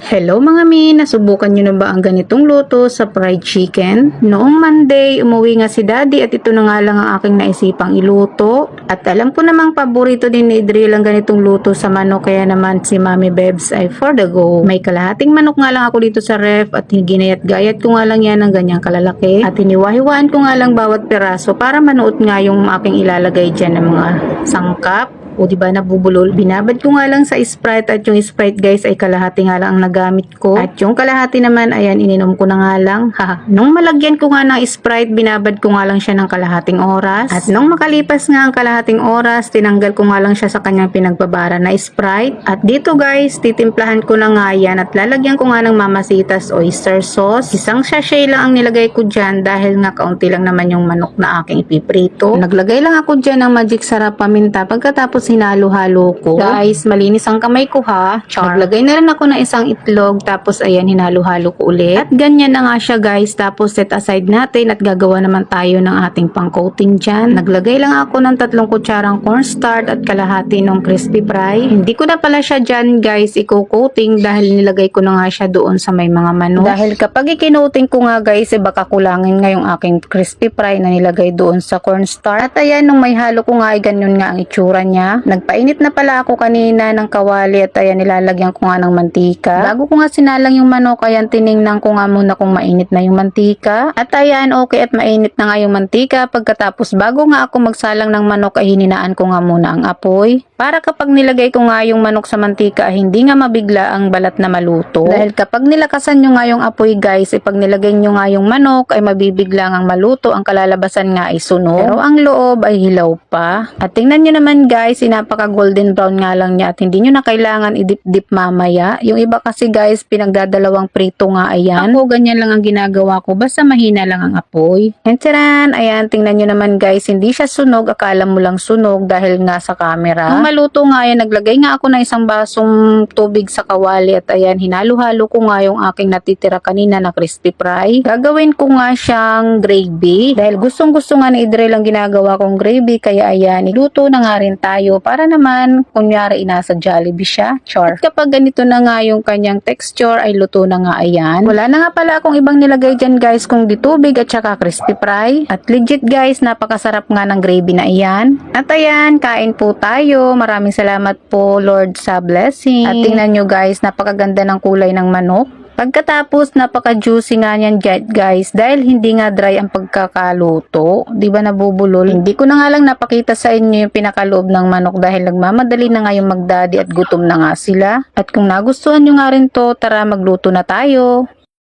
Hello mga mi, nasubukan nyo na ba ang ganitong luto sa fried chicken? Noong Monday, umuwi nga si Daddy at ito na nga lang ang aking naisipang iluto. At alam ko namang paborito din ni Idril ang ganitong luto sa manok, kaya naman si Mami Bebs ay for the go. May kalahating manok nga lang ako dito sa ref at ginayat-gayat ko nga lang yan ng ganyang kalalaki. At hiniwa-hiwaan ko nga lang bawat piraso para manuot nga yung aking ilalagay dyan ng mga sangkap. O diba nabubulol, binabad ko nga lang sa Sprite at yung Sprite guys ay kalahati nga lang ang nagamit ko. At yung kalahati naman, ayan, ininom ko na nga lang. Haha. Nung malagyan ko nga ng Sprite, binabad ko nga lang siya ng kalahating oras. At nung makalipas nga ang kalahating oras, tinanggal ko nga lang siya sa kanyang pinagbabara na Sprite. At dito guys, titimplahan ko na nga yan at lalagyan ko nga ng Mamasitas oyster sauce. Isang sachet lang ang nilagay ko dyan dahil nga kaunti lang naman yung manok na aking ipiprito. Naglagay lang ako dyan ng magic sarap paminta pagkatapos hinalo-halo ko. Guys, malinis ang kamay ko ha. Char. Naglagay na rin ako ng isang itlog tapos ayan, hinalo-halo ko ulit. At ganyan na nga siya guys. Tapos set aside natin at gagawa naman tayo ng ating pang-coating dyan. Naglagay lang ako ng 3 kutsarang cornstarch at kalahati ng crispy fry. Hindi ko na pala siya dyan guys i-coating dahil nilagay ko na nga siya doon sa may mga manok. Dahil kapag i-coating ko nga guys, baka kulangin nga yung aking crispy fry na nilagay doon sa cornstarch. At ayan, nung may halo ko nga ay ganyan nga ang itsura niya. Nagpainit na pala ako kanina ng kawali at ayan, nilalagyan ko nga ng mantika. Bago ko nga sinalang yung manok, ayan, tiningnan ko nga muna kung mainit na yung mantika. At ayan, okay at mainit na nga yung mantika. Pagkatapos bago nga ako magsalang ng manok ay hininaan ko nga muna ang apoy. Para kapag nilagay ko nga yung manok sa mantika ay hindi nga mabigla ang balat na maluto. Dahil kapag nilakasan nyo nga yung apoy guys, pag nilagay nyo nga yung manok ay mabibigla ang maluto. Ang kalalabasan nga ay sunog. Pero ang loob ay hilaw pa. At tingnan nyo naman guys, napaka golden brown nga lang niya at hindi nyo na kailangan idip-dip mamaya. Yung iba kasi guys, pinagdadalawang prito nga ayan. Ako ganyan lang ang ginagawa ko, basta mahina lang ang apoy. And taran, ayan, tingnan nyo naman guys, hindi siya sunog, akala mo lang sunog dahil nga sa camera. Nung maluto nga ayan, naglagay nga ako ng isang basong tubig sa kawali at ayan, hinalo-halo ko nga yung aking natitira kanina na crispy fry. Gagawin ko nga siyang gravy dahil gustong-gusto nga ni Idril ang ginagawa kong gravy, kaya ayan, iluto na nga rin tayo para naman kunyari inasa Jollibee siya. Char. At kapag ganito na nga yung kanyang texture ay luto na nga ayan. Wala na nga pala akong ibang nilagay dyan guys kung di tubig at saka crispy fry. At legit guys, napakasarap nga ng gravy na iyan. At ayan, kain po tayo. Maraming salamat po Lord sa blessing. At tingnan nyo guys, napakaganda ng kulay ng manok. Pagkatapos, napaka-juicy nga niyan guys dahil hindi nga dry ang pagkakaluto. Di ba nabubulol? Hindi ko na nga lang napakita sa inyo yung pinakaloob ng manok dahil nagmamadali na nga yung magdaddy at gutom na nga sila. At kung nagustuhan nyo nga rin to, tara magluto na tayo.